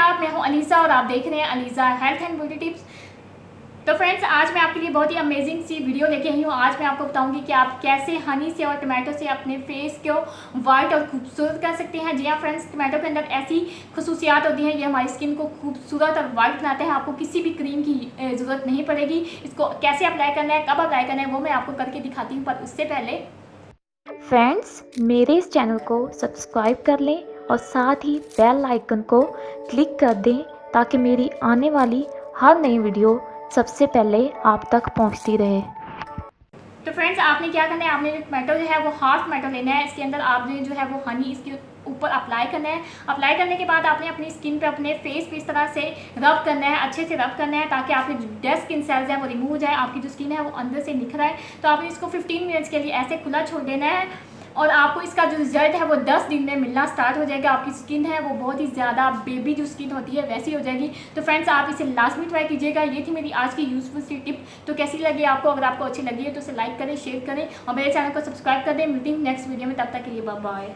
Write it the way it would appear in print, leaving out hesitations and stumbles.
आदाब, मैं हूं अलीज़ा और आप देख रहे हैं Aliza health and beauty tips. तो फ्रेंड्स, आज मैं आपके लिए बहुत ही अमेजिंग सी वीडियो लेके आई हूं। आज मैं आपको बताऊंगी कि आप कैसे हनी से और टमाटो से अपने फेस को वाइट और खूबसूरत कर सकते हैं। जी हाँ फ्रेंड्स, टमाटो के अंदर ऐसी खसूसियात होती हैं, ये हमारी स्किन को खूबसूरत और वाइट बनाते हैं। आपको किसी भी क्रीम की ज़रूरत नहीं पड़ेगी। इसको कैसे अप्लाई करना है, कब अप्लाई करना है, वो मैं आपको करके दिखाती हूँ। पर उससे पहले फ्रेंड्स, मेरे इस चैनल को सब्सक्राइब कर लें और साथ ही बेल आइकन को क्लिक कर दें ताकि मेरी आने वाली हर नई वीडियो सबसे पहले आप तक पहुंचती रहे। तो फ्रेंड्स, आपने क्या करना है, आपने टमाटो जो है वो हाफ टमाटो लेना है। इसके अंदर आपने जो है वो हनी इसके ऊपर अप्लाई करना है। अप्लाई करने के बाद आपने अपनी स्किन पे, अपने फेस पे इस तरह से रब करना है, अच्छे से रब करना है ताकि आपके जो डेड स्किन सेल्स हैं वो रिमूव हो जाए, आपकी जो स्किन है वो अंदर से निखर आए। तो आपने इसको 15 मिनट्स के लिए ऐसे खुला छोड़ देना है और आपको इसका जो रिजल्ट है वो 10 दिन में मिलना स्टार्ट हो जाएगा। आपकी स्किन है वो बहुत ही ज़्यादा बेबी जो स्किन होती है वैसी हो जाएगी। तो फ्रेंड्स, आप इसे लाजमी ट्राई कीजिएगा। ये थी मेरी आज की यूजफुल सी टिप। तो कैसी लगी आपको? अगर आपको अच्छी लगी है तो इसे लाइक करें, शेयर करें और मेरे चैनल को सब्सक्राइब कर दें। मिलती हूँ नेक्स्ट वीडियो में, तब तक के लिए बाय बाय।